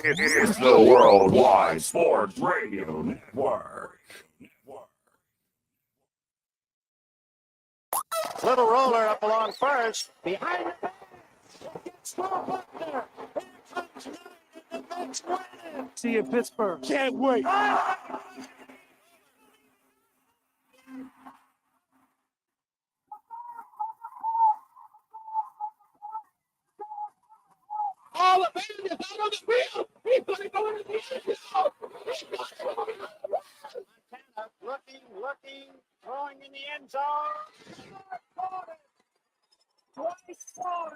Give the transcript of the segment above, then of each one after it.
It's the Worldwide Sports Radio Network. Little roller up along first. Behind the back. Gets thrown up there. Here comes Knight and the Mets win. See you in Pittsburgh. Can't wait. All the band is out on the field. He's going to go into the end zone. He's going to go into the Montana looking, throwing in the end zone. Twice scored.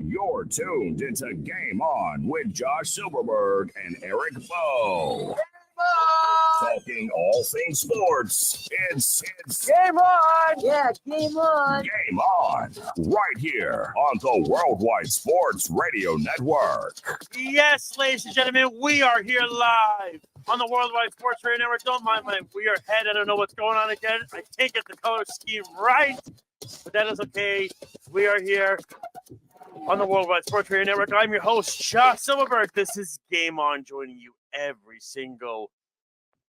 You're tuned into Game On with Josh Silverberg and Eric Bowe. Talking all things sports. It's Game on! Yeah, game on. Game On, right here on the Worldwide Sports Radio Network. Yes, ladies and gentlemen, we are here live on the Worldwide Sports Radio Network. Don't mind my weird head. I don't know what's going on again. I can't get the color scheme right, but that is okay. We are here on the Worldwide Sports Radio Network. I'm your host, Josh Silverberg. This is Game On, joining you every single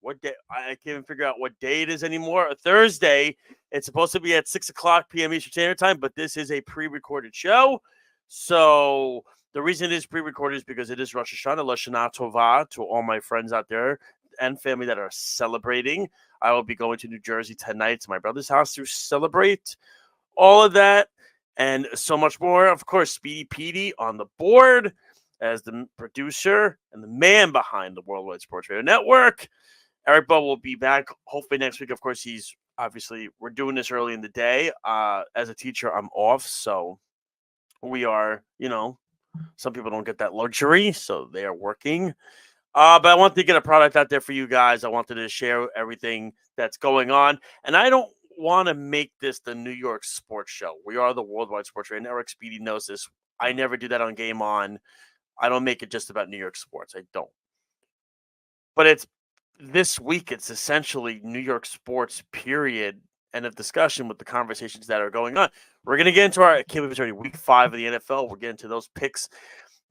what day? I can't even figure out what day it is anymore. A Thursday. It's supposed to be at 6 o'clock p.m. Eastern Standard Time, but this is a pre-recorded show. So the reason it is pre-recorded is because it is Rosh Hashanah, Lashana Tova, to all my friends out there and family that are celebrating. I will be going to New Jersey tonight to my brother's house to celebrate all of that and so much more. Of course, Speedy Petey on the board as the producer and the man behind the Worldwide Sports Radio Network. Eric Bowe will be back hopefully next week. Of course, we're doing this early in the day. As a teacher, I'm off. So we are, some people don't get that luxury. So they are working. But I wanted to get a product out there for you guys. I wanted to share everything that's going on. And I don't want to make this the New York Sports Show. We are the Worldwide Sports Radio Network. Speedy knows this. I never do that on Game On. I don't make it just about New York sports. I don't. But this week, it's essentially New York sports, period, end of discussion with the conversations that are going on. We're going to get into I can't believe it's already week 5 of the NFL. We'll get into those picks.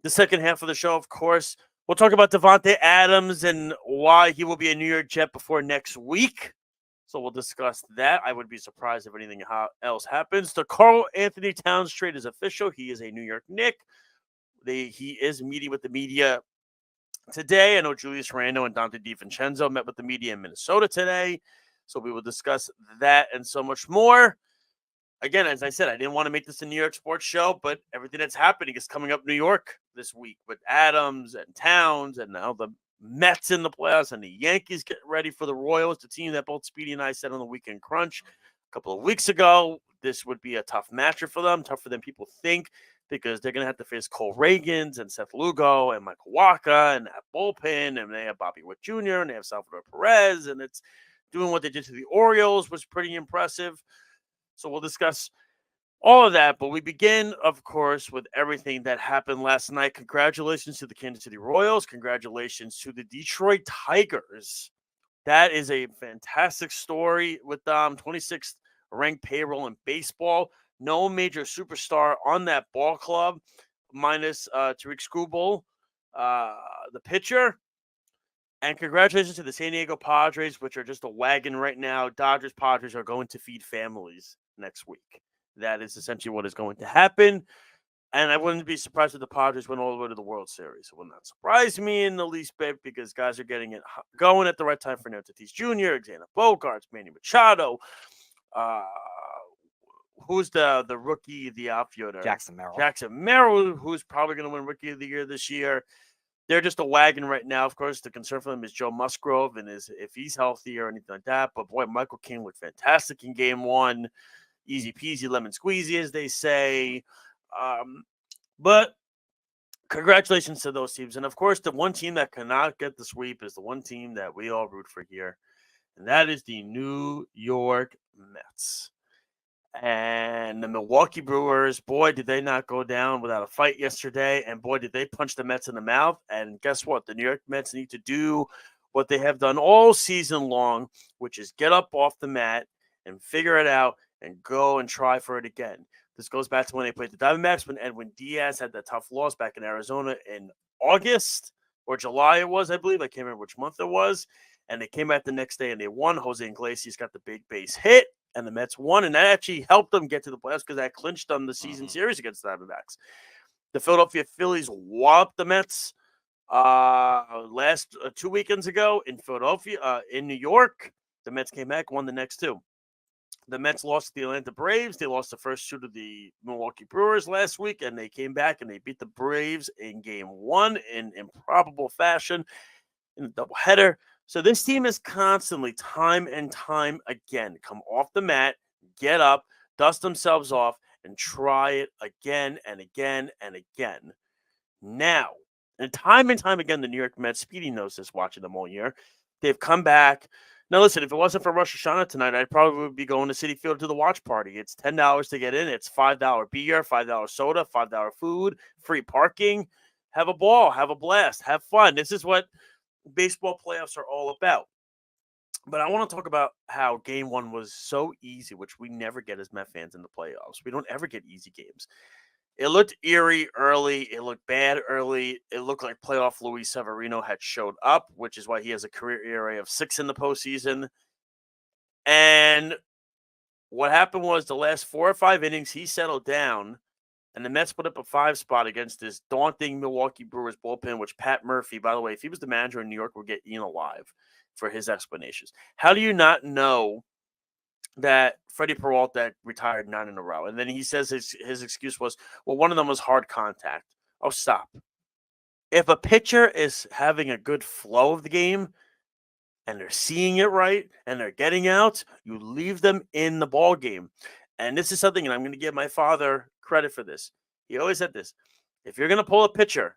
The second half of the show, of course, we'll talk about Davante Adams and why he will be a New York Jet before next week. So we'll discuss that. I would be surprised if anything else happens. The Karl-Anthony Towns trade is official. He is a New York Knick. He is meeting with the media today. I know Julius, Randle, and Dante DiVincenzo met with the media in Minnesota today. So we will discuss that and so much more. Again, as I said, I didn't want to make this a New York sports show, but everything that's happening is coming up New York this week with Adams and Towns and now the Mets in the playoffs and the Yankees get ready for the Royals, the team that both Speedy and I said on the Weekend Crunch a couple of weeks ago. This would be a tough matchup for them, tougher than people think, because they're going to have to face Cole Reagans and Seth Lugo and Michael Wacha and that bullpen, and they have Bobby Witt Jr. and they have Salvador Perez, and it's doing what they did to the Orioles was pretty impressive. So we'll discuss all of that, but we begin, of course, with everything that happened last night. Congratulations to the Kansas City Royals. Congratulations to the Detroit Tigers. That is a fantastic story with 26th ranked payroll in baseball. No major superstar on that ball club, minus Tariq Skubal, the pitcher. And congratulations to the San Diego Padres, which are just a wagon right now. Dodgers, Padres are going to feed families next week. That is essentially what is going to happen. And I wouldn't be surprised if the Padres went all the way to the World Series. It would not surprise me in the least bit because guys are getting it going at the right time. Fernando Tatis Jr., Xander Bogaerts, Manny Machado. Who's the rookie, the outfielder? Jackson Merrill, who's probably going to win Rookie of the Year this year. They're just a wagon right now. Of course, the concern for them is Joe Musgrove and if he's healthy or anything like that. But, boy, Michael King looked fantastic in Game 1. Easy peasy, lemon squeezy, as they say. But congratulations to those teams. And, of course, the one team that cannot get the sweep is the one team that we all root for here, and that is the New York Mets. And the Milwaukee Brewers, boy, did they not go down without a fight yesterday. And, boy, did they punch the Mets in the mouth. And guess what? The New York Mets need to do what they have done all season long, which is get up off the mat and figure it out and go and try for it again. This goes back to when they played the Diamondbacks when Edwin Diaz had that tough loss back in Arizona in August or July it was, I believe. I can't remember which month it was. And they came back the next day and they won. Jose Iglesias got the big base hit, and the Mets won. And that actually helped them get to the playoffs because that clinched them the season series against the Diamondbacks. The Philadelphia Phillies walloped the Mets last 2 weekends ago in Philadelphia, in New York. The Mets came back, won the next two. The Mets lost to the Atlanta Braves. They lost the first two to the Milwaukee Brewers last week, and they came back and they beat the Braves in game one in improbable fashion in a doubleheader. So this team is constantly, time and time again, come off the mat, get up, dust themselves off, and try it again and again and again. Now, and time again, the New York Mets, Speedy knows this, watching them all year. They've come back. Now, listen, if it wasn't for Rosh Hashanah tonight, I'd probably be going to Citi Field to the watch party. It's $10 to get in. It's $5 beer, $5 soda, $5 food, free parking. Have a ball, have a blast, have fun. This is what baseball playoffs are all about. But I want to talk about how game one was so easy, which we never get as Met fans in the playoffs. We don't ever get easy games. It looked eerie early. It looked bad early. It looked like playoff Luis Severino had showed up, which is why he has a career ERA of 6 in the postseason. And what happened was the last 4 or 5 innings, he settled down, and the Mets put up a 5 spot against this daunting Milwaukee Brewers bullpen, which Pat Murphy, by the way, if he was the manager in New York, would get eaten alive for his explanations. How do you not know that Freddie Peralta retired 9 in a row? And then he says his excuse was, well, one of them was hard contact. Oh, stop. If a pitcher is having a good flow of the game and they're seeing it right and they're getting out, you leave them in the ball game. And this is something, and I'm going to give my father credit for this. He always said this. If you're going to pull a pitcher,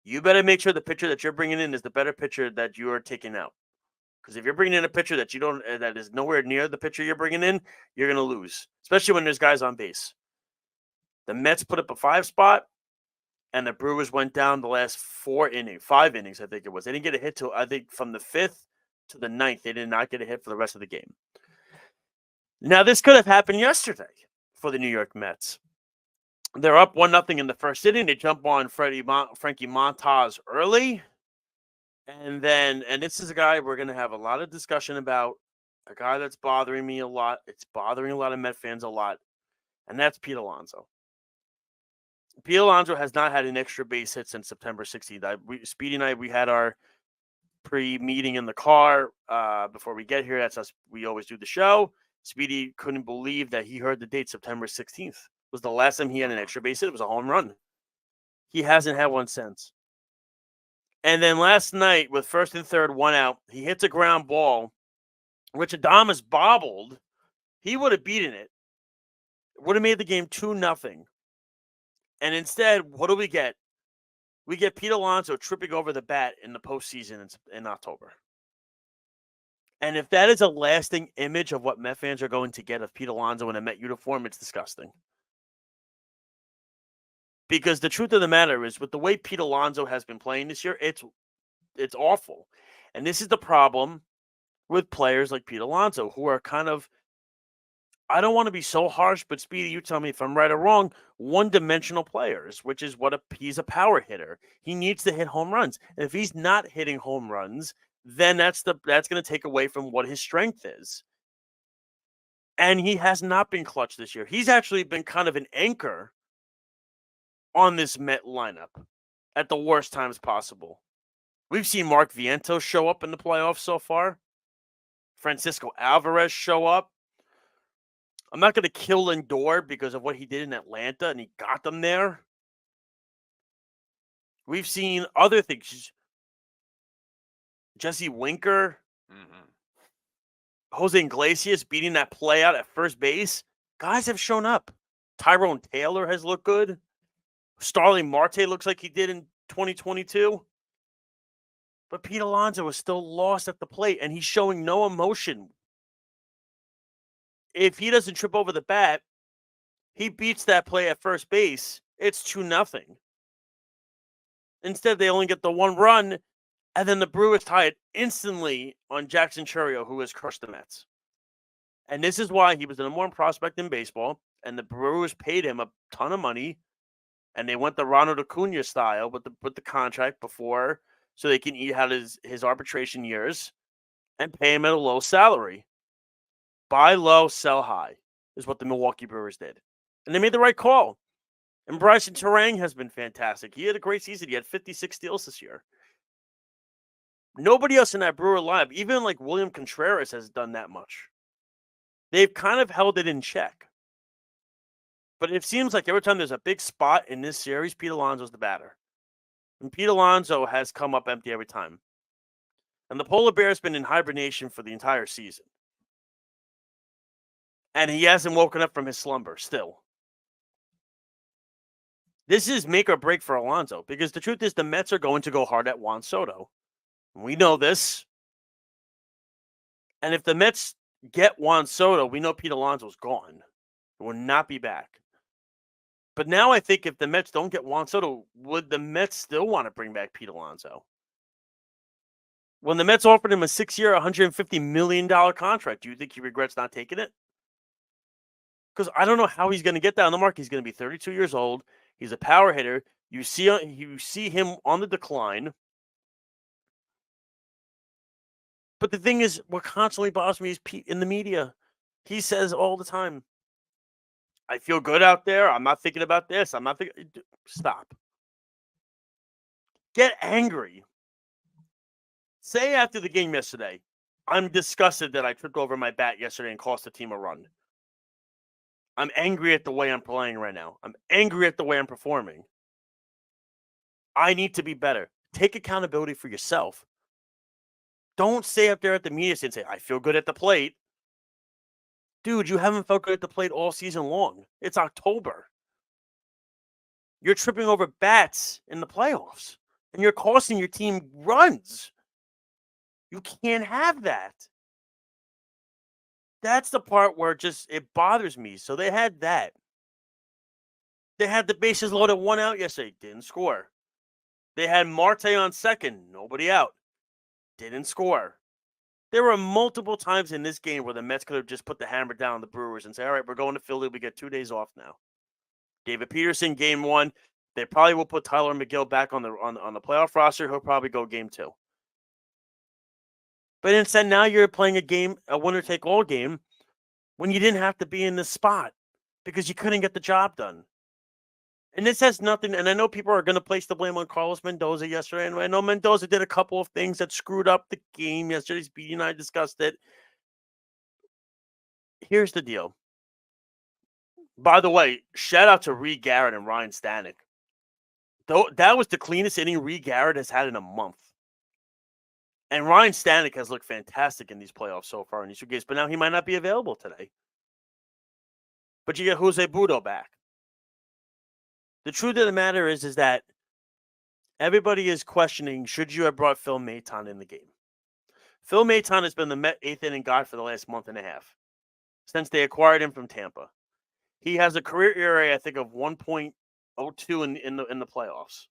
you better make sure the pitcher that you're bringing in is the better pitcher that you are taking out. Because if you're bringing in a pitcher that that is nowhere near the pitcher you're bringing in, you're going to lose, especially when there's guys on base. The Mets put up a 5 spot, and the Brewers went down the last 5 innings, I think it was. They didn't get a hit till, I think, from the 5th to the 9th. They did not get a hit for the rest of the game. Now, this could have happened yesterday for the New York Mets. They're up 1-0 in the first inning. They jump on Frankie Montas early. And this is a guy we're going to have a lot of discussion about, a guy that's bothering me a lot. It's bothering a lot of Met fans a lot, and that's Pete Alonso. Pete Alonso has not had an extra base hit since September 16th. Speedy and I, we had our pre-meeting in the car before we get here. That's us. We always do the show. Speedy couldn't believe that he heard the date September 16th. It was the last time he had an extra base hit. It was a home run. He hasn't had one since. And then last night, with first and third, 1 out, he hits a ground ball, which Adames bobbled. He would have beaten it. Would have made the game 2-0. And instead, what do we get? We get Pete Alonso tripping over the bat in the postseason in October. And if that is a lasting image of what Met fans are going to get of Pete Alonso in a Met uniform, it's disgusting. Because the truth of the matter is, with the way Pete Alonso has been playing this year, it's awful. And this is the problem with players like Pete Alonso, who are kind of, I don't want to be so harsh, but Speedy, you tell me if I'm right or wrong, one-dimensional players, which is what he's a power hitter. He needs to hit home runs. And if he's not hitting home runs, then that's going to take away from what his strength is. And he has not been clutch this year. He's actually been kind of an anchor on this Met lineup at the worst times possible. We've seen Mark Vientos show up in the playoffs so far. Francisco Alvarez show up. I'm not going to kill Lindor because of what he did in Atlanta, and he got them there. We've seen other things. Jesse Winker. Jose Iglesias beating that play out at first base. Guys have shown up. Tyrone Taylor has looked good. Starling Marte looks like he did in 2022. But Pete Alonso is still lost at the plate, and he's showing no emotion. If he doesn't trip over the bat, he beats that play at first base. It's 2-0. Instead, they only get the 1 run, and then the Brewers tie it instantly on Jackson Chourio, who has crushed the Mets. And this is why he was the number 1 prospect in baseball. and the Brewers paid him a ton of money, and they went the Ronald Acuna style with the contract before, so they can eat out his arbitration years and pay him at a low salary. Buy low, sell high is what the Milwaukee Brewers did, and they made the right call. And Bryson Terang has been fantastic. He had a great season. He had 56 steals this year. Nobody else in that Brewer lineup, even like William Contreras, has done that much. They've kind of held it in check. But it seems like every time there's a big spot in this series, Pete Alonso's the batter. And Pete Alonso has come up empty every time. And the polar bear has been in hibernation for the entire season. And he hasn't woken up from his slumber still. This is make or break for Alonso, because the truth is the Mets are going to go hard at Juan Soto. We know this. And if the Mets get Juan Soto, we know Pete Alonso's gone. He will not be back. But now I think if the Mets don't get Juan Soto, would the Mets still want to bring back Pete Alonso? When the Mets offered him a 6-year, $150 million contract, do you think he regrets not taking it? Because I don't know how he's going to get that on the market. He's going to be 32 years old. He's a power hitter. You see him on the decline. But the thing is, what constantly bothers me is Pete in the media. He says all the time, I feel good out there. I'm not thinking about this. I'm not thinking. Stop. Get angry. Say after the game yesterday, I'm disgusted that I tripped over my bat yesterday and cost the team a run. I'm angry at the way I'm playing right now. I'm angry at the way I'm performing. I need to be better. Take accountability for yourself. Don't stay up there at the media and say, I feel good at the plate. Dude, you haven't felt good at the plate all season long. It's October. You're tripping over bats in the playoffs, and you're costing your team runs. You can't have that. That's the part where it bothers me. So they had that. They had the bases loaded, 1 out yesterday. Didn't score. They had Marte on second. Nobody out. Didn't score. There were multiple times in this game where the Mets could have just put the hammer down on the Brewers and say, all right, we're going to Philly. We get 2 days off now. David Peterson, game 1. They probably will put Tyler McGill back on the playoff roster. He'll probably go game 2. But instead, now you're playing a winner-take-all game when you didn't have to be in this spot because you couldn't get the job done. And this has nothing, and I know people are going to place the blame on Carlos Mendoza yesterday, and I know Mendoza did a couple of things that screwed up the game yesterday. Speedy and I discussed it. Here's the deal. By the way, shout out to Reed Garrett and Ryan Stanek. That was the cleanest inning Reed Garrett has had in a month. And Ryan Stanek has looked fantastic in these playoffs so far in these 2 games, but now he might not be available today. But you get Jose Budo back. The truth of the matter is that everybody is questioning, should you have brought Phil Maton in the game? Phil Maton has been the Met 8th inning god for the last month and a half since they acquired him from Tampa. He has a career ERA, I think, of 1.02 in the playoffs.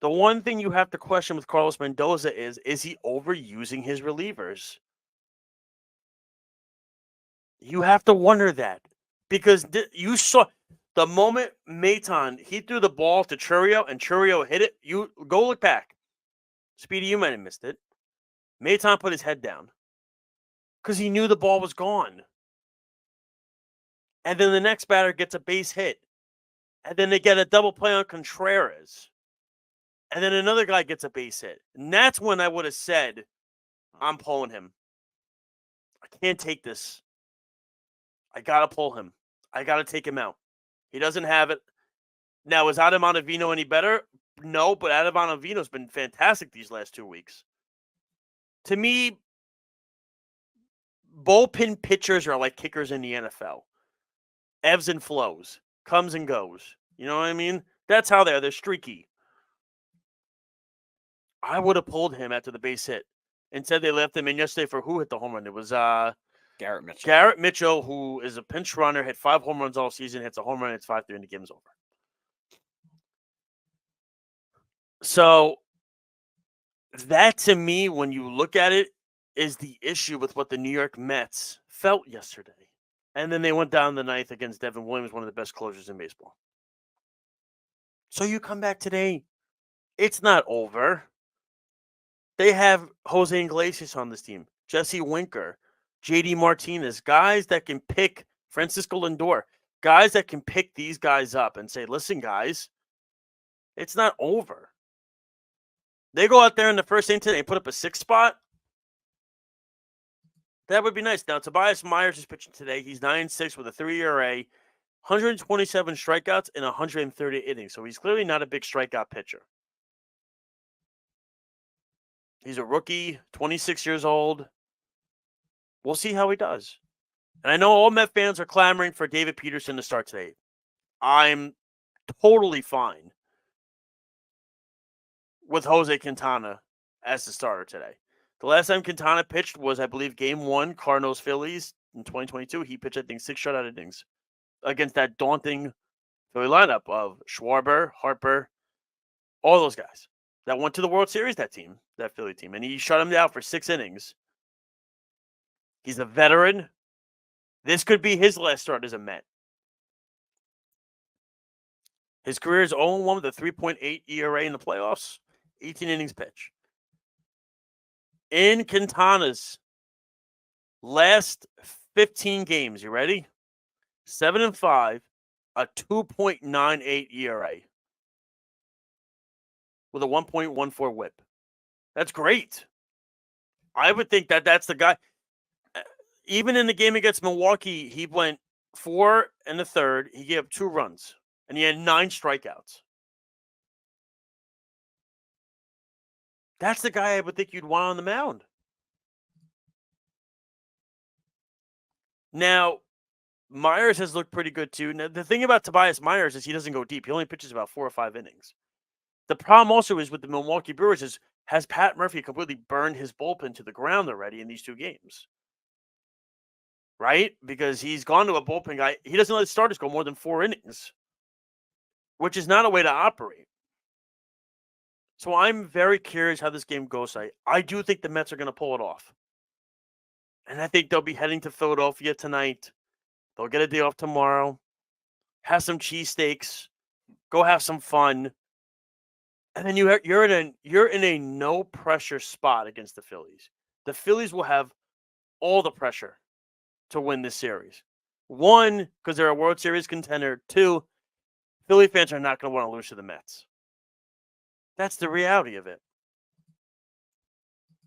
The one thing you have to question with Carlos Mendoza is he overusing his relievers? You have to wonder that because you saw the moment Maton, he threw the ball to Chourio and Chourio hit it. You go look back. Speedy, you might have missed it. Maton put his head down because he knew the ball was gone. And then the next batter gets a base hit. And then they get a double play on Contreras. And then another guy gets a base hit. And that's when I would have said, I'm pulling him. I can't take this. I got to pull him. I got to take him out. He doesn't have it. Now, is Adam Ottavino any better? No, but Adam Ottavino's been fantastic these last 2 weeks. To me, bullpen pitchers are like kickers in the NFL. Ebbs and flows. Comes and goes. You know what I mean? That's how they are. They're streaky. I would have pulled him after the base hit. Instead, they left him in yesterday for who hit the home run? It was Garrett Mitchell. Garrett Mitchell, who is a pinch runner, hit 5 home runs all season, hits a home run, it's 5-3, and the game's over. So that, to me, when you look at it, is the issue with what the New York Mets felt yesterday. And then they went down the ninth against Devin Williams, one of the best closers in baseball. So you come back today. It's not over. They have Jose Iglesias on this team, Jesse Winker, JD Martinez, guys that can pick Francisco Lindor, guys that can pick these guys up and say, listen, guys, it's not over. They go out there in the first inning today and put up a 6 spot. That would be nice. Now, Tobias Myers is pitching today. He's 9-6 with a 3 ERA, 127 strikeouts in 130 innings. So he's clearly not a big strikeout pitcher. He's a rookie, 26 years old. We'll see how he does. And I know all Met fans are clamoring for David Peterson to start today. I'm totally fine with Jose Quintana as the starter today. The last time Quintana pitched was, I believe, Game 1, Cardinals-Phillies in 2022. He pitched, I think, 6 shutout innings against that daunting Philly lineup of Schwarber, Harper, all those guys that went to the World Series, that Philly team. And he shut him down for 6 innings. He's a veteran. This could be his last start as a Met. His career is 0-1 with a 3.8 ERA in the playoffs, 18 innings pitch. In Quintana's last 15 games, you ready? 7-5, a 2.98 ERA with a 1.14 whip. That's great. I would think that that's the guy. Even in the game against Milwaukee, he went 4 in the third. He gave up 2 runs, and he had 9 strikeouts. That's the guy I would think you'd want on the mound. Now, Myers has looked pretty good too. Now, the thing about Tobias Myers is he doesn't go deep. He only pitches about 4 or 5 innings. The problem also is with the Milwaukee Brewers has Pat Murphy completely burned his bullpen to the ground already in these 2 games. Right? Because he's gone to a bullpen guy. He doesn't let his starters go more than 4 innings, which is not a way to operate. So I'm very curious how this game goes. I do think the Mets are going to pull it off. And I think they'll be heading to Philadelphia tonight. They'll get a day off tomorrow, have some cheesesteaks, go have some fun. And then you're in a no pressure spot against the Phillies. The Phillies will have all the pressure to win this series. 1, because they're a World Series contender. 2, Philly fans are not going to want to lose to the Mets. That's the reality of it.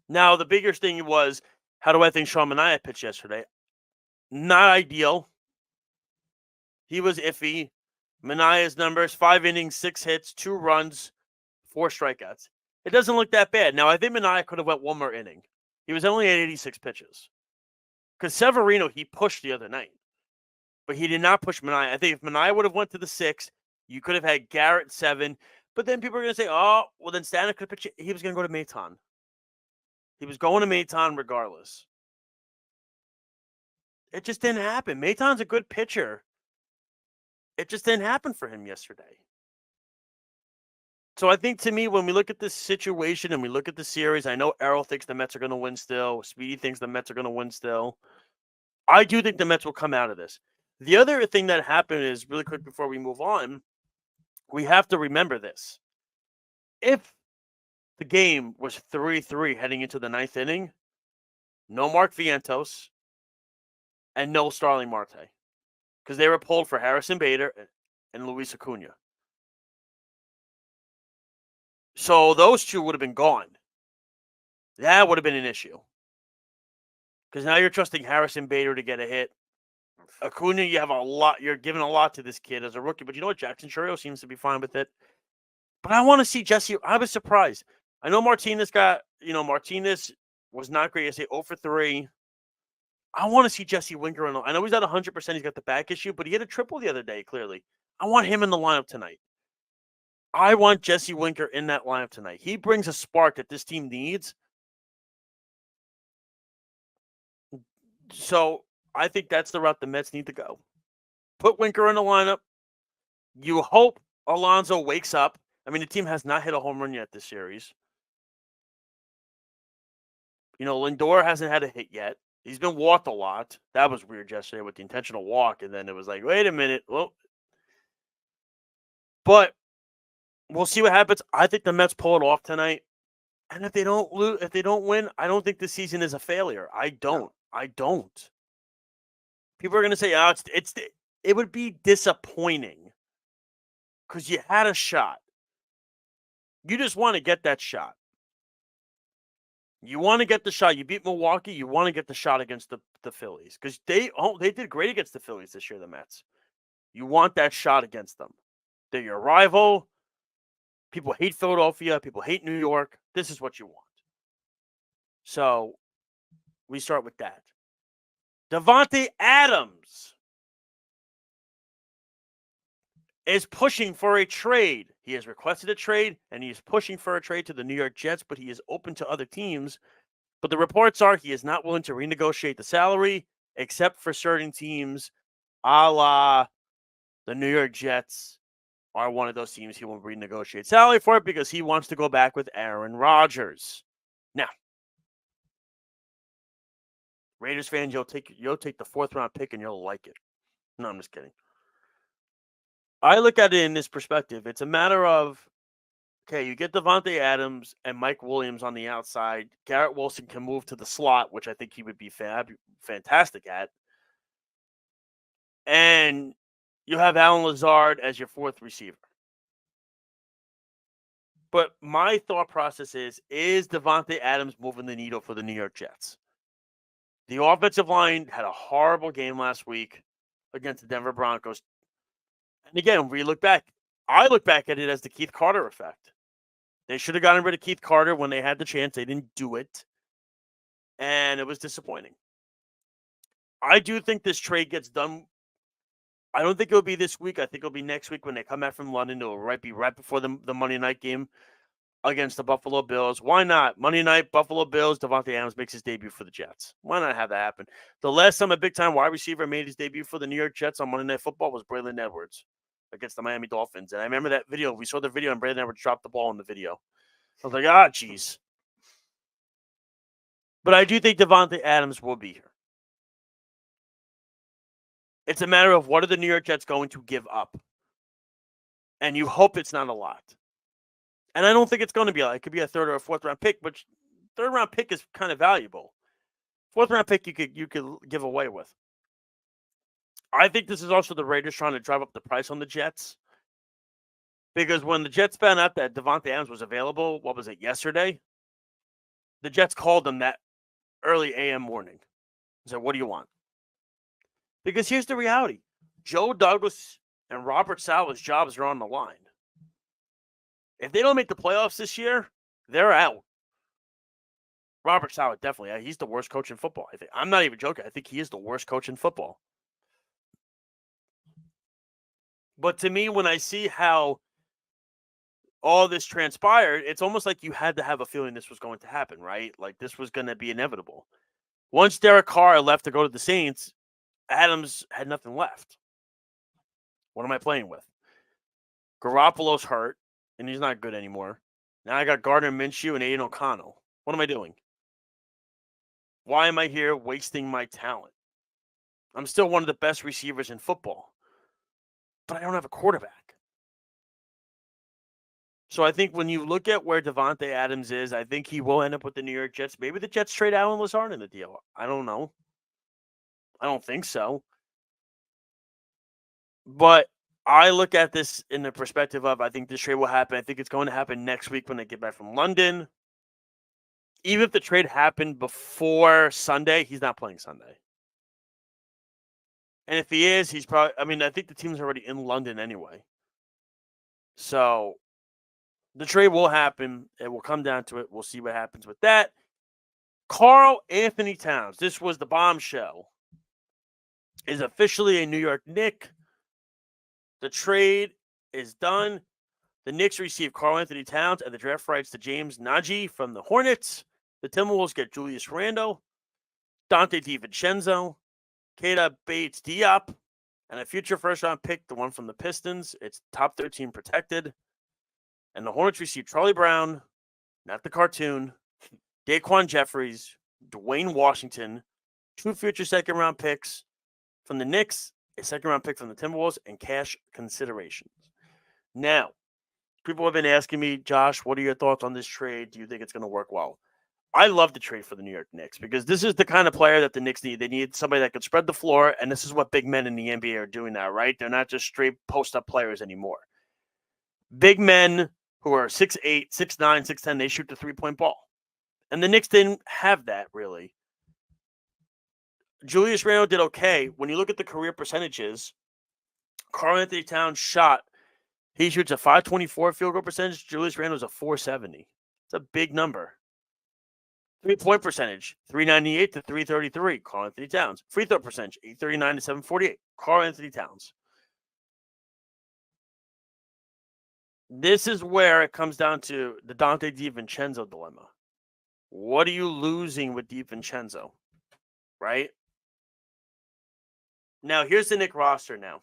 Now, the bigger thing was, how do I think Sean Manaea pitched yesterday? Not ideal. He was iffy. Manaea's numbers, 5 innings, 6 hits, 2 runs, 4 strikeouts. It doesn't look that bad. Now, I think Manaea could have went 1 more inning. He was only at 86 pitches. Because Severino, he pushed the other night. But he did not push Manaea. I think if Manaea would have went to the 6, you could have had Garrett 7. But then people are going to say, oh, well, then Stanek could pitch. He was going to go to Maton. He was going to Maton regardless. It just didn't happen. Maton's a good pitcher. It just didn't happen for him yesterday. So I think, to me, when we look at this situation and we look at the series, I know Errol thinks the Mets are going to win still. Speedy thinks the Mets are going to win still. I do think the Mets will come out of this. The other thing that happened is, really quick before we move on, we have to remember this. If the game was 3-3 heading into the 9th inning, no Mark Vientos and no Starling Marte, because they were pulled for Harrison Bader and Luis Acuna. So those 2 would have been gone. That would have been an issue. Because now you're trusting Harrison Bader to get a hit. Acuna, you have a lot. You're giving a lot to this kid as a rookie. But you know what? Jackson Chourio seems to be fine with it. But I want to see Jesse. I was surprised. I know Martinez was not great yesterday, 0 for 3. I want to see Jesse Winker. I know he's not 100%. He's got the back issue, but he had a triple the other day, clearly. I want him in the lineup tonight. I want Jesse Winker in that lineup tonight. He brings a spark that this team needs. So I think that's the route the Mets need to go. Put Winker in the lineup. You hope Alonso wakes up. I mean, the team has not hit a home run yet this series. Lindor hasn't had a hit yet. He's been walked a lot. That was weird yesterday with the intentional walk, and then it was like, wait a minute. Well, but we'll see what happens. I think the Mets pull it off tonight. And if they don't win, I don't think the season is a failure. I don't. People are going to say, "Oh, it would be disappointing because you had a shot. You just want to get that shot. You want to get the shot. You beat Milwaukee. You want to get the shot against the Phillies because they did great against the Phillies this year, the Mets. You want that shot against them. They're your rival. People hate Philadelphia. People hate New York. This is what you want. So we start with that. Davante Adams is pushing for a trade. He has requested a trade, and he is pushing for a trade to the New York Jets, but he is open to other teams. But the reports are he is not willing to renegotiate the salary, except for certain teams, a la the New York Jets are one of those teams he will renegotiate salary for it because he wants to go back with Aaron Rodgers. Now, Raiders fans, you'll take the 4th round pick and you'll like it. No, I'm just kidding. I look at it in this perspective. It's a matter of, okay, you get Davante Adams and Mike Williams on the outside. Garrett Wilson can move to the slot, which I think he would be fantastic at. And you have Allen Lazard as your 4th receiver. But my thought process is Davante Adams moving the needle for the New York Jets? The offensive line had a horrible game last week against the Denver Broncos. And again, I look back at it as the Keith Carter effect. They should have gotten rid of Keith Carter when they had the chance. They didn't do it. And it was disappointing. I do think this trade gets done. I don't think it'll be this week. I think it'll be next week when they come back from London. It'll be right before the Monday night game against the Buffalo Bills. Why not? Monday night, Buffalo Bills, Davante Adams makes his debut for the Jets. Why not have that happen? The last time a big-time wide receiver made his debut for the New York Jets on Monday Night Football was Braylon Edwards against the Miami Dolphins. And I remember that video. We saw the video, and Braylon Edwards dropped the ball in the video. I was like, geez. But I do think Davante Adams will be here. It's a matter of what are the New York Jets going to give up? And you hope it's not a lot. And I don't think it's going to be a lot. It could be a 3rd or a 4th round pick, which 3rd round pick is kind of valuable. 4th round pick you could give away with. I think this is also the Raiders trying to drive up the price on the Jets. Because when the Jets found out that Davante Adams was available, what was it, yesterday? The Jets called them that early AM morning. Said, what do you want? Because here's the reality. Joe Douglas and Robert Saleh's jobs are on the line. If they don't make the playoffs this year, they're out. Robert Saleh, definitely. He's the worst coach in football. I'm not even joking. I think he is the worst coach in football. But to me, when I see how all this transpired, it's almost like you had to have a feeling this was going to happen, right? Like this was going to be inevitable. Once Derek Carr left to go to the Saints, Adams had nothing left. What am I playing with? Garoppolo's hurt, and he's not good anymore. Now I got Gardner Minshew and Aiden O'Connell. What am I doing? Why am I here wasting my talent? I'm still one of the best receivers in football, but I don't have a quarterback. So I think when you look at where Davante Adams is, I think he will end up with the New York Jets. Maybe the Jets trade Allen Lazard in the deal. I don't know. I don't think so. But I look at this in the perspective of I think this trade will happen. I think it's going to happen next week when they get back from London. Even if the trade happened before Sunday, he's not playing Sunday. And if he is, he's probably – I mean, I think the team's already in London anyway. So the trade will happen. It will come down to it. We'll see what happens with that. Karl-Anthony Towns, this was the bombshell, is officially a New York Knick. The trade is done. The Knicks receive Karl-Anthony Towns and the draft rights to James Nagy from the Hornets. The Timberwolves get Julius Randle, Dante DiVincenzo, Keita Bates-Diop, and a future first-round pick, the one from the Pistons. It's top 13 protected. And the Hornets receive Charlie Brown, not the cartoon, Daquan Jeffries, Dwayne Washington, 2 future second-round picks from the Knicks, a second-round pick from the Timberwolves, and cash considerations. Now, people have been asking me, Josh, what are your thoughts on this trade? Do you think it's going to work well? I love the trade for the New York Knicks because this is the kind of player that the Knicks need. They need somebody that can spread the floor, and this is what big men in the NBA are doing now, right? They're not just straight post-up players anymore. Big men who are 6'8", 6'9", 6'10", they shoot the three-point ball. And the Knicks didn't have that, really. Julius Randle did okay. When you look at the career percentages, Karl-Anthony Towns he shoots a .524 field goal percentage. Julius Randle's a .470. It's a big number. 3-point percentage, 398 to 333, Karl-Anthony Towns. Free throw percentage, 839 to 748, Karl-Anthony Towns. This is where it comes down to the Donte DiVincenzo dilemma. What are you losing with DiVincenzo, right? Now, here's the Knicks roster now.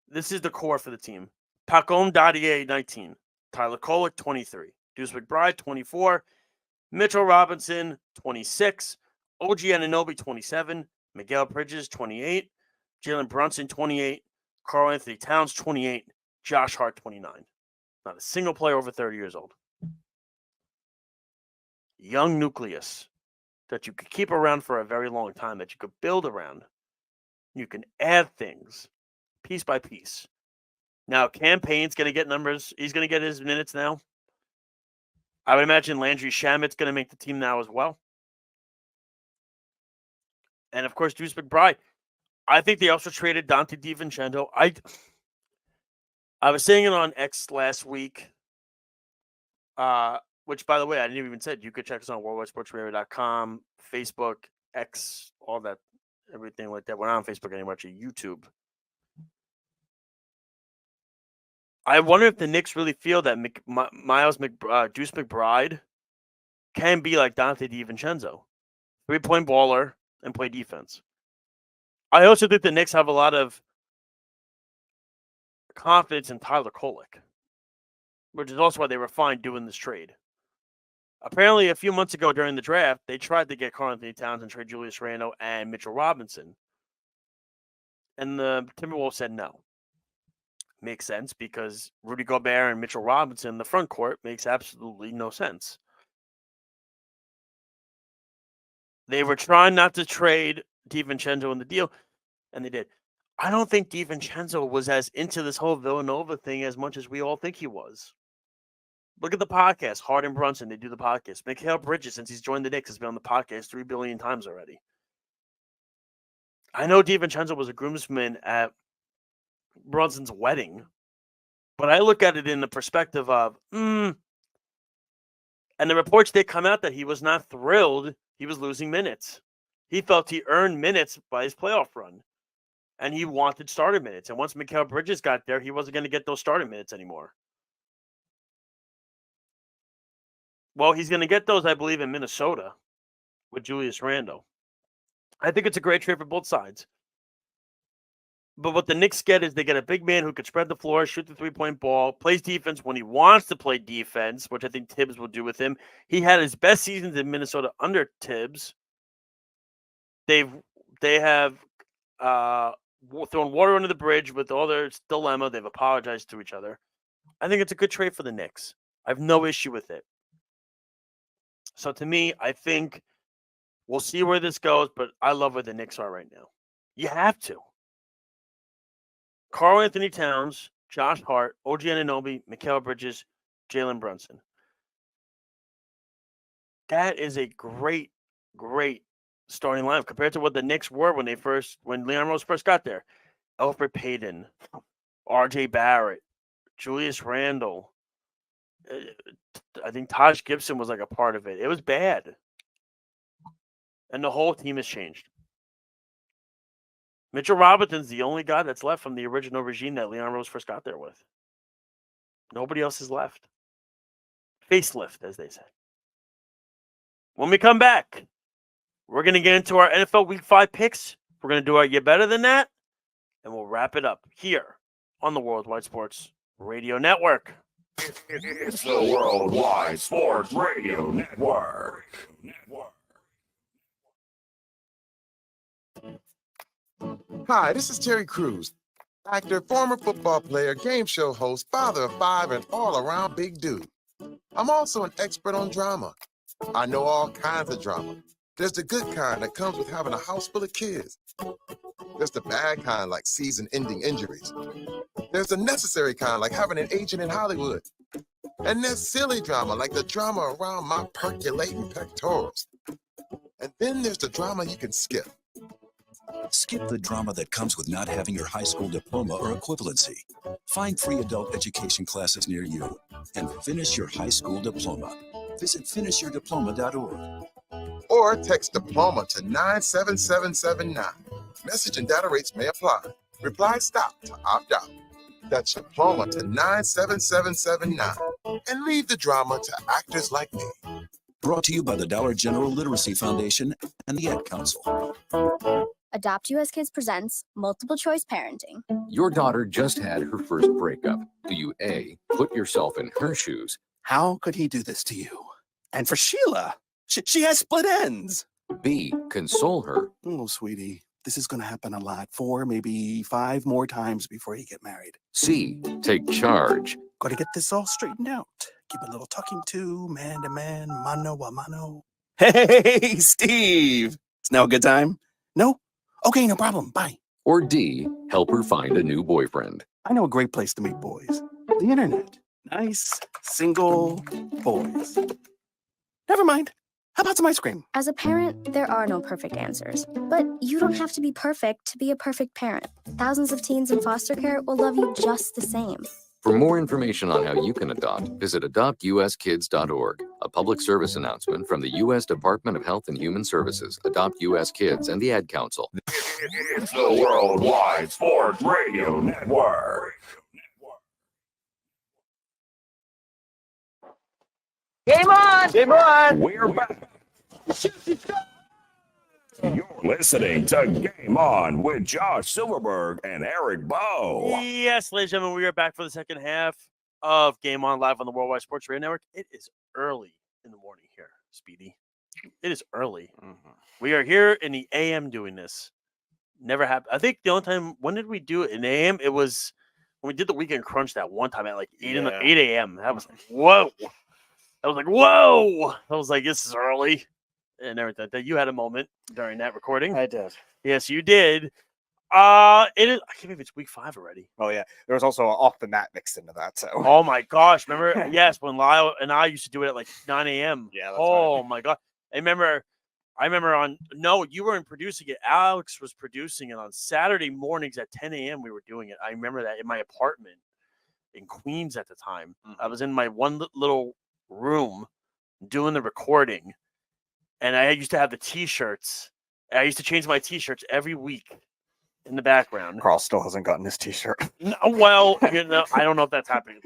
This is the core for the team. Pacome Dadier, 19. Tyler Kolek, 23. Deuce McBride, 24. Mitchell Robinson, 26. OG Anunoby, 27. Miguel Bridges, 28. Jalen Brunson, 28. Karl-Anthony Towns, 28. Josh Hart, 29. Not a single player over 30 years old. Young nucleus that you could keep around for a very long time, that you could build around. You can add things piece by piece. Now, Cam Payne's going to get numbers. He's going to get his minutes now. I would imagine Landry Shamit's going to make the team now as well. And, of course, Deuce McBride. I think they also traded Donte DiVincenzo. I was saying it on X last week, which, by the way, I didn't even say. You could check us on worldwidesportsradio.com, Facebook, X, all that, everything like that. We're not on Facebook anymore, actually, YouTube. I wonder if the Knicks really feel that Deuce McBride can be like Donte DiVincenzo, 3-point baller and play defense. I also think the Knicks have a lot of confidence in Tyler Kolek, which is also why they were fine doing this trade. Apparently, a few months ago during the draft, they tried to get Karl-Anthony Towns and trade Julius Randle and Mitchell Robinson. And the Timberwolves said no. Makes sense because Rudy Gobert and Mitchell Robinson in the front court makes absolutely no sense. They were trying not to trade DiVincenzo in the deal, and they did. I don't think DiVincenzo was as into this whole Villanova thing as much as we all think he was. Look at the podcast, Hart and Brunson. They do the podcast. Mikal Bridges, since he's joined the Knicks, has been on the podcast 3 billion times already. I know DiVincenzo was a groomsman at Brunson's wedding, but I look at it in the perspective of, and the reports did come out that he was not thrilled he was losing minutes. He felt he earned minutes by his playoff run, and he wanted starter minutes. And once Mikal Bridges got there, he wasn't going to get those starter minutes anymore. Well, he's going to get those, I believe, in Minnesota with Julius Randle. I think it's a great trade for both sides. But what the Knicks get is they get a big man who can spread the floor, shoot the three-point ball, plays defense when he wants to play defense, which I think Tibbs will do with him. He had his best seasons in Minnesota under Tibbs. They have thrown water under the bridge with all their dilemma. They've apologized to each other. I think it's a good trade for the Knicks. I have no issue with it. So to me, I think we'll see where this goes, but I love where the Knicks are right now. You have to. Karl-Anthony Towns, Josh Hart, OG Anunoby, Mikal Bridges, Jalen Brunson. That is a great, great starting lineup compared to what the Knicks were when Leon Rose first got there. Elfrid Payton, RJ Barrett, Julius Randle. I think Taj Gibson was like a part of it. It was bad. And the whole team has changed. Mitchell Robinson's the only guy that's left from the original regime that Leon Rose first got there with. Nobody else is left. Facelift, as they say. When we come back, we're going to get into our NFL Week 5 picks. We're going to do our You Better Than That, and we'll wrap it up here on the Worldwide Sports Radio Network. It's the Worldwide Sports Radio Network. Hi, this is Terry Crews, actor, former football player, game show host, father of 5, and all-around big dude. I'm also an expert on drama. I know all kinds of drama. There's the good kind that comes with having a house full of kids. There's the bad kind like season-ending injuries. There's the necessary kind like having an agent in Hollywood. And there's silly drama like the drama around my percolating pectorals. And then there's the drama you can skip. Skip the drama that comes with not having your high school diploma or equivalency. Find free adult education classes near you and finish your high school diploma. Visit finishyourdiploma.org. Or text diploma to 97779. Message and data rates may apply. Reply stop to opt out. That's diploma to 97779. And leave the drama to actors like me. Brought to you by the Dollar General Literacy Foundation and the Ad Council. Adopt US Kids presents Multiple Choice Parenting. Your daughter just had her first breakup. Do you A, put yourself in her shoes? How could he do this to you? And for Sheila, she has split ends. B, console her? Oh, sweetie, this is going to happen a lot. 4, maybe 5 more times before you get married. C, take charge? Got to get this all straightened out. Give a little talking to, man to man, mano a mano. Hey, Steve! It's now a good time? No? Okay, no problem. Bye. Or D, help her find a new boyfriend? I know a great place to meet boys. The internet. Nice, single boys. Never mind. How about some ice cream? As a parent, there are no perfect answers. But you don't have to be perfect to be a perfect parent. Thousands of teens in foster care will love you just the same. For more information on how you can adopt, visit adoptuskids.org. A public service announcement from the U.S. Department of Health and Human Services, Adopt U.S. Kids, and the Ad Council. It's the Worldwide Sports Radio Network. Game on! Game on! We're back. You're listening to Game On with Josh Silverberg and Eric Bowe. Yes, ladies and gentlemen, we are back for the second half of Game On live on the Worldwide Sports Radio Network. It is early in the morning here, Speedy. It is early. Mm-hmm. We are here in the AM doing this. Never happened. I think the only time, when did we do it in AM? It was when we did the Weekend Crunch that one time at like 8 a.m. That was like, whoa. I was like, whoa. I was like, this is early. And everything. That you had a moment during that recording. I did. Yes, you did. It is. I can't believe it's week 5 already. Oh yeah, there was also off the mat mixed into that. So. Oh my gosh! Remember? Yes, when Lyle and I used to do it at like 9 a.m. Yeah. That's oh right. my god! I remember on. No, you weren't producing it. Alex was producing it on Saturday mornings at 10 a.m. We were doing it. I remember that in my apartment in Queens at the time. I was in my one little room doing the recording. And I used to have the T-shirts. I used to change my T-shirts every week in the background. Carl still hasn't gotten his T-shirt. No, well, I don't know if that's happening.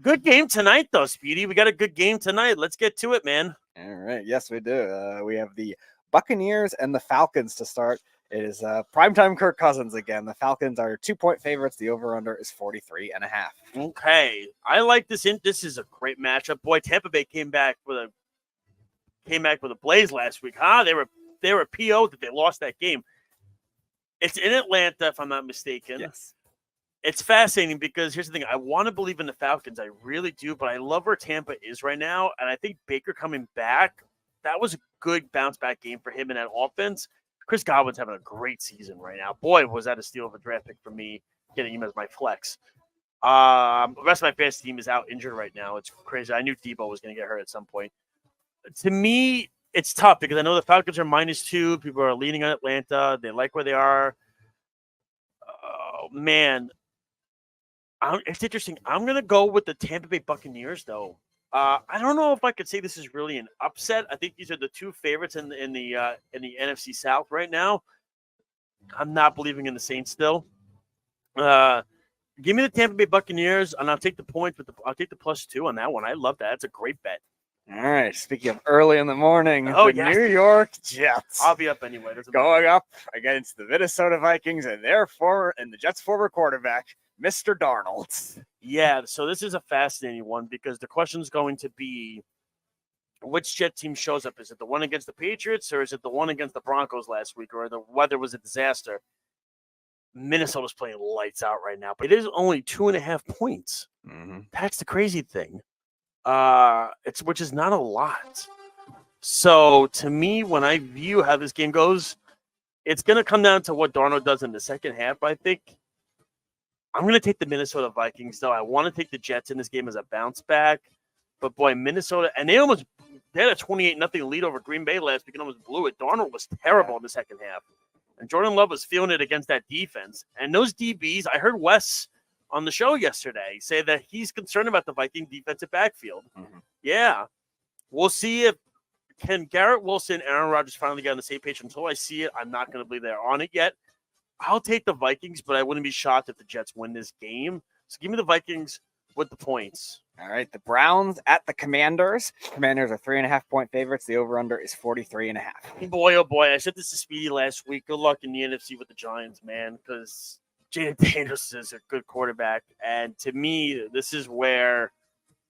Good game tonight, though, Speedy. We got a good game tonight. Let's get to it, man. All right. Yes, we do. We have the Buccaneers and the Falcons to start. It is primetime Kirk Cousins again. The Falcons are 2-point favorites. The over-under is 43.5. Okay. I like this. This is a great matchup. Boy, Tampa Bay came back with a blaze last week, huh? They were PO'd that they lost that game. It's in Atlanta, if I'm not mistaken. Yes. It's fascinating because here's the thing. I want to believe in the Falcons. I really do, but I love where Tampa is right now. And I think Baker coming back, that was a good bounce-back game for him in that offense. Chris Godwin's having a great season right now. Boy, was that a steal of a draft pick for me, getting him as my flex. The rest of my fantasy team is out injured right now. It's crazy. I knew Debo was going to get hurt at some point. To me, it's tough because I know the Falcons are -2. People are leaning on Atlanta. They like where they are. Oh, man. It's interesting. I'm going to go with the Tampa Bay Buccaneers, though. I don't know if I could say this is really an upset. I think these are the two favorites in the NFC South right now. I'm not believing in the Saints still. Give me the Tampa Bay Buccaneers, and I'll take the points, but I'll take the +2 on that one. I love that. That's a great bet. All right. Speaking of early in the morning, the New York Jets. I'll be up anyway. Going up against the Minnesota Vikings and the Jets' former quarterback, Mr. Darnold. Yeah, so this is a fascinating one because the question is going to be, which Jet team shows up. Is it the one against the Patriots or is it the one against the Broncos last week, or the weather was a disaster? Minnesota's playing lights out right now, but it is only 2.5 points. That's the crazy thing. Which is not a lot. So to me, when I view how this game goes, it's going to come down to what Darnold does in the second half, I think. I'm going to take the Minnesota Vikings, though. I want to take the Jets in this game as a bounce back. But, boy, Minnesota – and they had a 28-0 lead over Green Bay last week and almost blew it. Darnold was terrible in the second half. And Jordan Love was feeling it against that defense. And those DBs – I heard Wes on the show yesterday say that he's concerned about the Viking defensive backfield. Yeah. We'll see if can Garrett Wilson and Aaron Rodgers finally get on the same page. Until I see it, I'm not going to believe they're on it yet. I'll take the Vikings, but I wouldn't be shocked if the Jets win this game. So give me the Vikings with the points. All right, the Browns at the Commanders. Commanders are 3.5-point favorites. The over-under is 43.5. Boy, oh boy, I said this to Speedy last week. Good luck in the NFC with the Giants, man, because Jaden Daniels is a good quarterback. And to me, this is where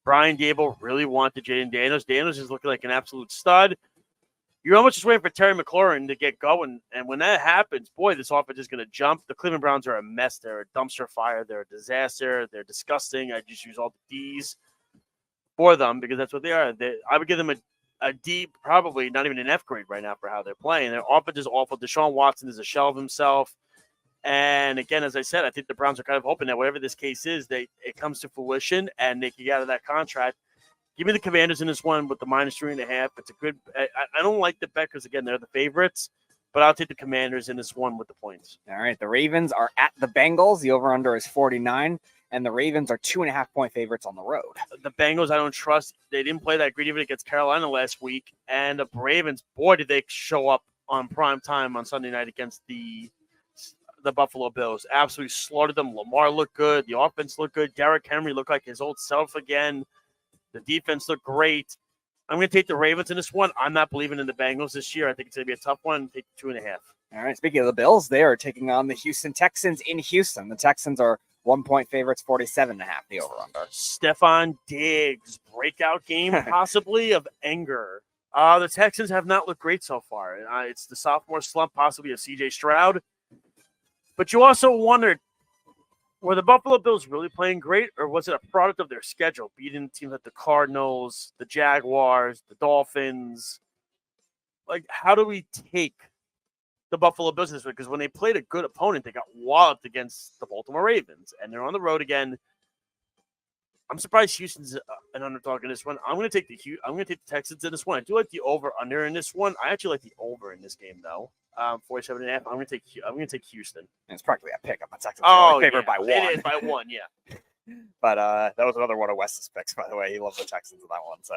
Brian Dable really wanted Jaden Daniels. Daniels is looking like an absolute stud. You're almost just waiting for Terry McLaurin to get going. And when that happens, boy, this offense is going to jump. The Cleveland Browns are a mess. They're a dumpster fire. They're a disaster. They're disgusting. I just use all the Ds for them because that's what they are. I would give them a D, probably not even an F grade right now for how they're playing. Their offense is awful. Deshaun Watson is a shell of himself. And again, as I said, I think the Browns are kind of hoping that whatever this case is, it comes to fruition and they can get out of that contract. Give me the Commanders in this one with the -3.5. It's a good. I don't like the bet because again they're the favorites, but I'll take the Commanders in this one with the points. All right, the Ravens are at the Bengals. The over/under is 49, and the Ravens are 2.5-point favorites on the road. The Bengals, I don't trust. They didn't play that great even against Carolina last week, and the Ravens, boy, did they show up on prime time on Sunday night against the Buffalo Bills. Absolutely slaughtered them. Lamar looked good. The offense looked good. Derrick Henry looked like his old self again. The defense looked great. I'm going to take the Ravens in this one. I'm not believing in the Bengals this year. I think it's going to be a tough one. Take 2.5. All right. Speaking of the Bills, they are taking on the Houston Texans in Houston. The Texans are 1-point favorites, 47.5. The over/under. Stephon Diggs breakout game possibly of anger. The Texans have not looked great so far. It's the sophomore slump possibly of C.J. Stroud. But you also wondered, were the Buffalo Bills really playing great, or was it a product of their schedule, beating teams like the Cardinals, the Jaguars, the Dolphins? Like, how do we take the Buffalo Bills this week? Because when they played a good opponent, they got walloped against the Baltimore Ravens, and they're on the road again. I'm surprised Houston's an underdog in this one. I'm going to take the Texans in this one. I do like the over/under in this one. I actually like the over in this game, though. 47.5. I'm going to take Houston. And it's practically a pick up. The Texans are favored by 1. It is by 1, yeah. But that was another one of Wes's picks, by the way. He loves the Texans in that one. So,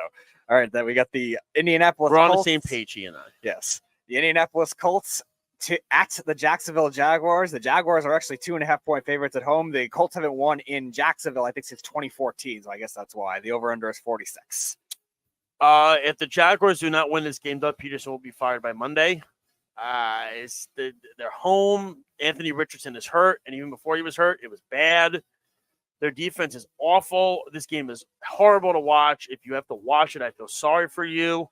all right, then we got the Indianapolis We're on Colts. the same page, he and I. Yes. The Indianapolis Colts at the Jacksonville Jaguars. The Jaguars are actually 2.5-point favorites at home. The Colts haven't won in Jacksonville, I think, since 2014. So I guess that's why. The over/under is 46. If the Jaguars do not win this game, Doug Peterson will be fired by Monday. They're home. Anthony Richardson is hurt, and even before he was hurt, it was bad. Their defense is awful. This game is horrible to watch. If you have to watch it, I feel sorry for you.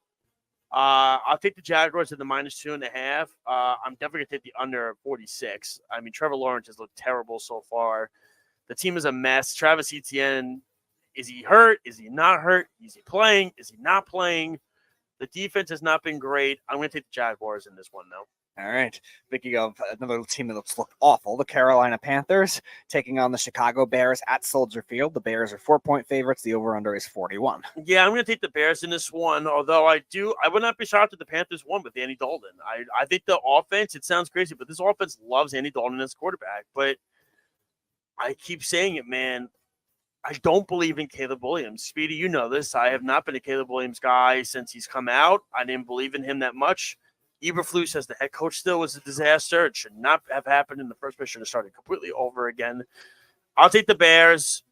I'll take the Jaguars at the -2.5. I'm definitely going to take the under 46. I mean, Trevor Lawrence has looked terrible so far. The team is a mess. Travis Etienne, is he hurt? Is he not hurt? Is he playing? Is he not playing? The defense has not been great. I'm going to take the Jaguars in this one, though. All right. Speaking of another team that looks awful, the Carolina Panthers taking on the Chicago Bears at Soldier Field. The Bears are 4-point favorites. The over/under is 41. Yeah, I'm going to take the Bears in this one, although I would not be shocked if the Panthers won with Andy Dalton. I think the offense, it sounds crazy, but this offense loves Andy Dalton as quarterback. But I keep saying it, man. I don't believe in Caleb Williams. Speedy, you know this. I have not been a Caleb Williams guy since he's come out. I didn't believe in him that much. Eberflus as the head coach still was a disaster. It should not have happened in the first place. Should have started completely over again. I'll take the Bears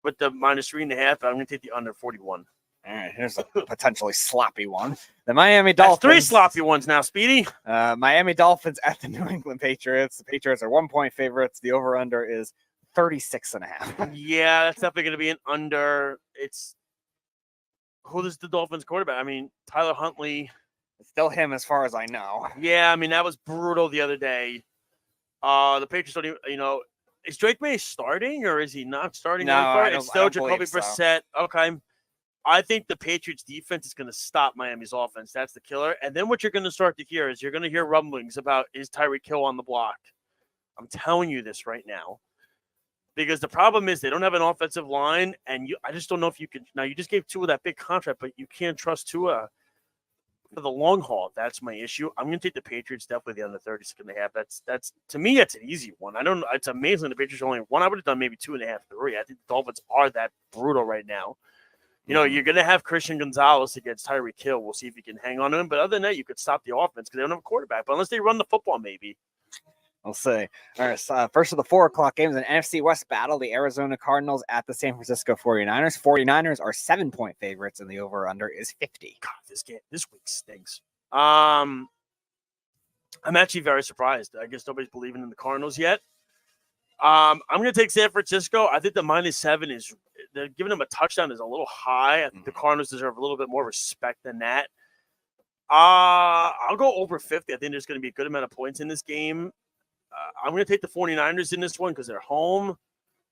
with the -3.5. I'm going to take the under 41. All right, here's a potentially sloppy one. The Miami Dolphins. That's 3 sloppy ones now, Speedy. Miami Dolphins at the New England Patriots. The Patriots are 1-point favorites. The over/under is 36.5. Yeah, that's definitely going to be an under. Who is the Dolphins quarterback? I mean, Tyler Huntley. It's still him as far as I know. Yeah, I mean, that was brutal the other day. The Patriots don't even, is Drake May starting or is he not starting? No, I don't, it's still I don't Jacoby believe so. Brissett. Okay. I think the Patriots defense is going to stop Miami's offense. That's the killer. And then what you're going to start to hear is you're going to hear rumblings about is Tyreek Hill on the block. I'm telling you this right now. Because the problem is they don't have an offensive line, and I just don't know if you can. Now, you just gave Tua that big contract, but you can't trust Tua for the long haul. That's my issue. I'm going to take the Patriots definitely the under 36.5. That's to me, that's an easy one. I don't know. It's amazing the Patriots only one. I would have done maybe 2.5, 3. I think the Dolphins are that brutal right now. You're going to have Christian Gonzalez against Tyreek Hill. We'll see if he can hang on to him. But other than that, you could stop the offense because they don't have a quarterback. But unless they run the football, maybe. I'll say. All right, so first of the 4 o'clock games, an NFC West battle, the Arizona Cardinals at the San Francisco 49ers. 49ers are 7-point favorites, and the over-under is 50. God, this week stinks. I'm actually very surprised. I guess nobody's believing in the Cardinals yet. I'm going to take San Francisco. I think the -7 is – they're giving them a touchdown is a little high. I think the Cardinals deserve a little bit more respect than that. I'll go over 50. I think there's going to be a good amount of points in this game. I'm going to take the 49ers in this one because they're home.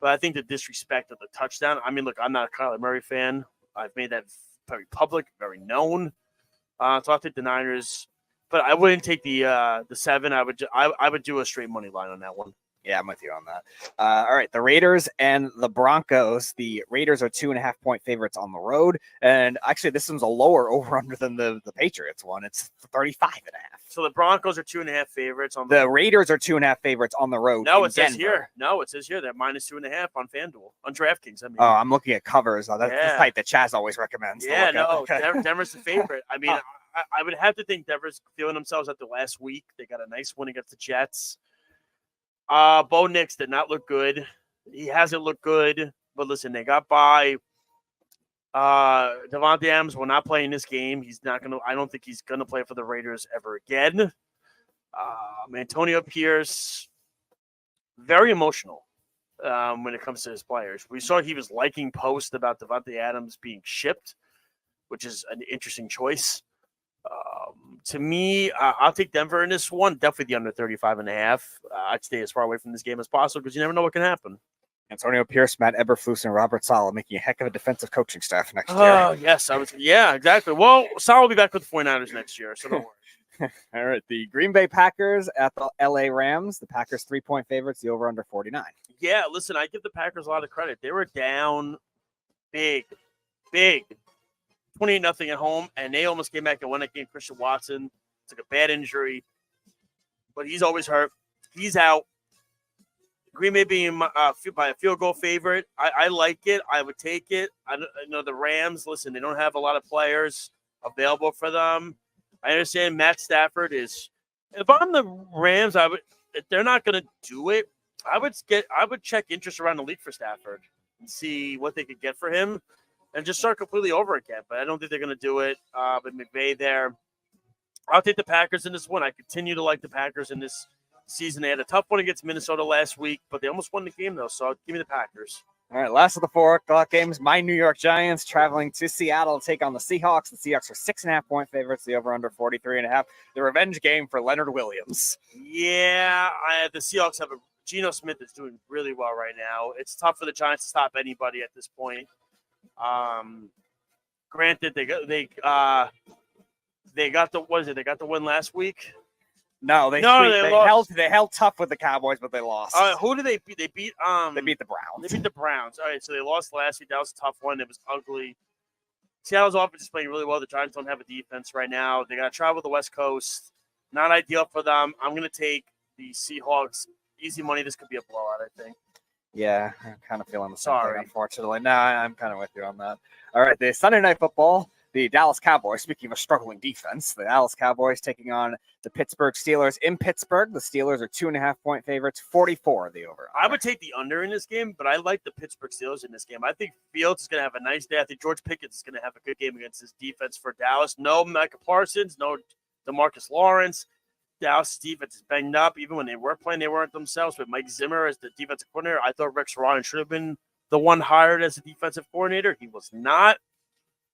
But I think the disrespect of the touchdown – I mean, look, I'm not a Kyler Murray fan. I've made that very public, very known. So I'll take the Niners. But I wouldn't take the 7. I would do a straight money line on that one. Yeah, I'm with you on that. All right, the Raiders and the Broncos. The Raiders are 2.5-point favorites on the road. And actually, this one's a lower over-under than the Patriots one. It's 35.5. So the Broncos are 2.5 favorites on the Raiders are 2.5 favorites on the road. No, it says here. No, it says here they're -2.5 on FanDuel, on DraftKings. I mean, I'm looking at covers. That's the site that Chaz always recommends. Yeah, no, Denver's the favorite. I mean, I would have to think Denver's feeling themselves after last week. They got a nice win against the Jets. Bo Nix did not look good. He hasn't looked good. But listen, they got by. Davante Adams will not play in this game. He's not going to. I don't think he's going to play for the Raiders ever again. Antonio Pierce, very emotional when it comes to his players. We saw he was liking posts about Davante Adams being shipped, which is an interesting choice. To me, I'll take Denver in this one. Definitely the under 35.5. I'd stay as far away from this game as possible because you never know what can happen. Antonio Pierce, Matt Eberflus, and Robert Saleh making a heck of a defensive coaching staff next year. Oh, yes. Yeah, exactly. Well, Saleh will be back with the 49ers next year, so don't worry. All right, the Green Bay Packers at the LA Rams. The Packers 3-point favorites, the over-under 49. Yeah, listen, I give the Packers a lot of credit. They were down big, 28-0 at home, and they almost came back and won that game. Christian Watson took a bad injury, but he's always hurt. He's out. Green Bay being by a field goal favorite, I like it. I would take it. I know the Rams, listen, they don't have a lot of players available for them. I understand Matt Stafford is – if I'm the Rams, if they're not going to do it, I would check interest around the league for Stafford and see what they could get for him. And just start completely over again. But I don't think they're going to do it. But McVay there. I'll take the Packers in this one. I continue to like the Packers in this season. They had a tough one against Minnesota last week, but they almost won the game, though. So give me the Packers. All right, last of the 4 o'clock games. My New York Giants traveling to Seattle to take on the Seahawks. The Seahawks are 6.5-point favorites. The over-under 43.5. The revenge game for Leonard Williams. Yeah, the Seahawks have Geno Smith is doing really well right now. It's tough for the Giants to stop anybody at this point. Granted, they got the They got the win last week. No, they lost. They held tough with the Cowboys, but they lost. Who did they beat? They beat the Browns. They beat the Browns. All right, so they lost last week. That was a tough one. It was ugly. Seattle's offense is playing really well. The Giants don't have a defense right now. They got to travel the West Coast. Not ideal for them. I'm going to take the Seahawks. Easy money. This could be a blowout, I think. Yeah, I'm kind of feeling the same thing, unfortunately. No, I'm kind of with you on that. All right, the Sunday Night Football, the Dallas Cowboys, speaking of a struggling defense, the Dallas Cowboys taking on the Pittsburgh Steelers in Pittsburgh. The Steelers are 2.5-point favorites, 44 the over. I would take the under in this game, but I like the Pittsburgh Steelers in this game. I think Fields is going to have a nice day. I think George Pickens is going to have a good game against this defense for Dallas. No Micah Parsons, no DeMarcus Lawrence. Dallas' defense is banged up. Even when they were playing, they weren't themselves. With Mike Zimmer as the defensive coordinator, I thought Rex Ryan should have been the one hired as a defensive coordinator. He was not.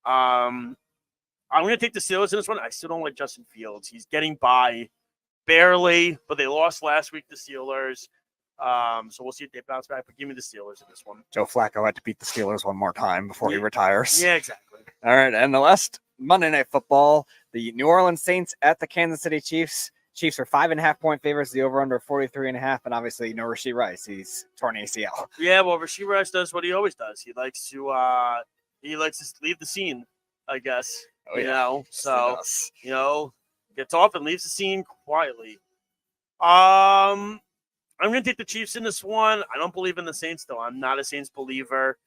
I'm going to take the Steelers in this one. I still don't like Justin Fields. He's getting by barely, but they lost last week to Steelers. So we'll see if they bounce back, but give me the Steelers in this one. Joe Flacco had to beat the Steelers one more time before he retires. Yeah, exactly. All right, and the last Monday Night Football, the New Orleans Saints at the Kansas City Chiefs. Chiefs are 5.5-point favorites. The over/under 43.5, and obviously Rashee Rice. He's torn ACL. Yeah, well, Rashee Rice does what he always does. He likes to leave the scene, I guess. Oh, yeah. Gets off and leaves the scene quietly. I'm going to take the Chiefs in this one. I don't believe in the Saints, though. I'm not a Saints believer.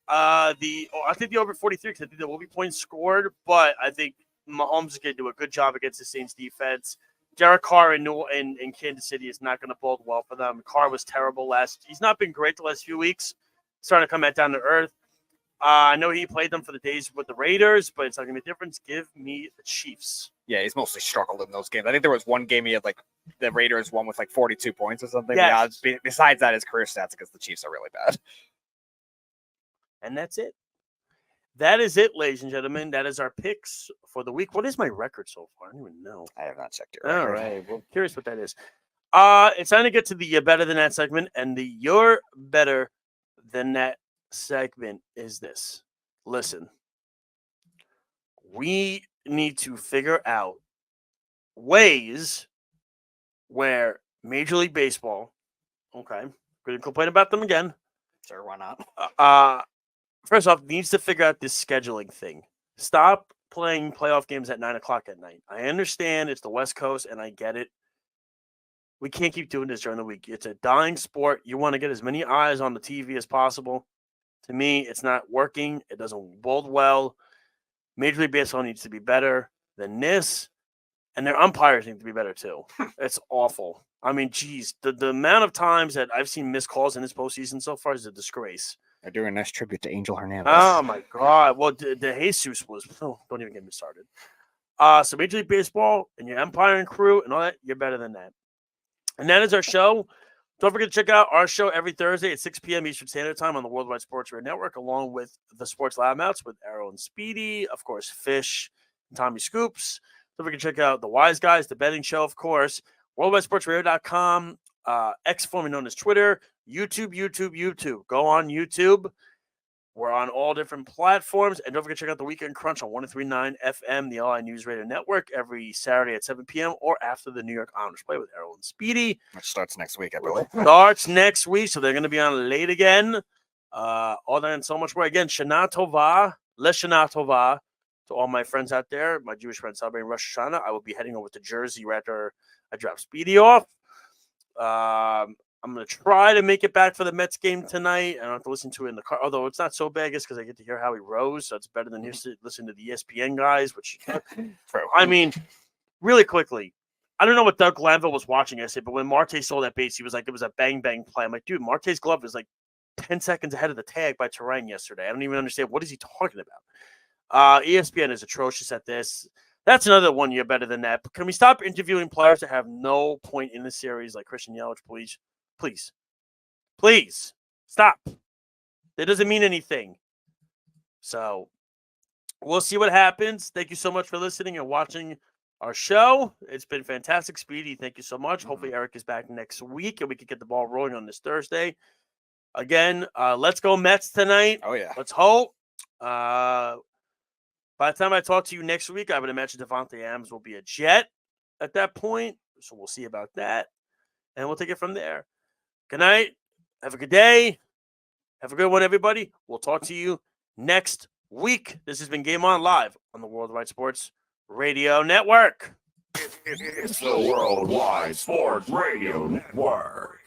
I think the over 43 because I think there will be points scored, but I think Mahomes is going to do a good job against the Saints defense. Derek Carr in Kansas City is not going to bode well for them. Carr was terrible he's not been great the last few weeks. Starting to come back down to earth. I know he played them for the days with the Raiders, but it's not going to be a difference. Give me the Chiefs. Yeah, he's mostly struggled in those games. I think there was one game he had the Raiders won with 42 points or something. Yes. Yeah, besides that, his career stats against the Chiefs are really bad. And that's it. That is it, ladies and gentlemen. That is our picks for the week. What is my record so far? I don't even know. I have not checked it. All right. Well, curious what that is. It's time to get to the Better Than That segment. And the You're Better Than That segment is this. Listen. We need to figure out ways where Major League Baseball, okay, going to complain about them again. Sure, why not? First off, needs to figure out this scheduling thing. Stop playing playoff games at 9 o'clock at night. I understand it's the West Coast, and I get it. We can't keep doing this during the week. It's a dying sport. You want to get as many eyes on the TV as possible. To me, it's not working. It doesn't bode well. Major League Baseball needs to be better than this, and their umpires need to be better too. It's awful. I mean, geez, the amount of times that I've seen missed calls in this postseason so far is a disgrace. They're doing a nice tribute to Angel Hernandez. Oh, my God. Well, the Jesus was – don't even get me started. So Major League Baseball and your umpiring crew and all that, you're better than that. And that is our show. Don't forget to check out our show every Thursday at 6 p.m. Eastern Standard Time on the Worldwide Sports Radio Network, along with the Sports Loudmouths with Arrow and Speedy, of course, Fish and Tommy Scoops. Don't forget to check out The Wise Guys, The Betting Show, of course, WorldwideSportsRadio.com, X formerly known as Twitter, YouTube. Go on YouTube. We're on all different platforms. And don't forget to check out the Weekend Crunch on 103.9 FM, the LI News Radio Network, every Saturday at 7 p.m. or after the New York Islanders play with Errol and Speedy. Which starts next week, I believe. Starts next week, so they're going to be on late again. All that and so much more. Again, Shana Tova, Shana Tova, to all my friends out there, my Jewish friends celebrating Rosh Hashanah. I will be heading over to Jersey right after I drop Speedy off. I'm going to try to make it back for the Mets game tonight. I don't have to listen to it in the car, although it's not so bad because I get to hear Howie Rose, so it's better than listening to the ESPN guys, which, I mean, really quickly, I don't know what Doug Glanville was watching yesterday, but when Marte stole that base, he was like, it was a bang-bang play. I'm like, dude, Marte's glove is like 10 seconds ahead of the tag by Terrain yesterday. I don't even understand. What is he talking about? ESPN is atrocious at this. That's another one you're better than that. But can we stop interviewing players that have no point in the series like Christian Yelich, please? Please stop. That doesn't mean anything. So we'll see what happens. Thank you so much for listening and watching our show. It's been fantastic. Speedy, thank you so much. Hopefully Eric is back next week and we can get the ball rolling on this Thursday. Again, let's go Mets tonight. Oh, yeah. Let's hope. By the time I talk to you next week, I would imagine Davante Adams will be a Jet at that point. So we'll see about that. And we'll take it from there. Good night. Have a good day. Have a good one, everybody. We'll talk to you next week. This has been Game On Live on the Worldwide Sports Radio Network. It's the Worldwide Sports Radio Network.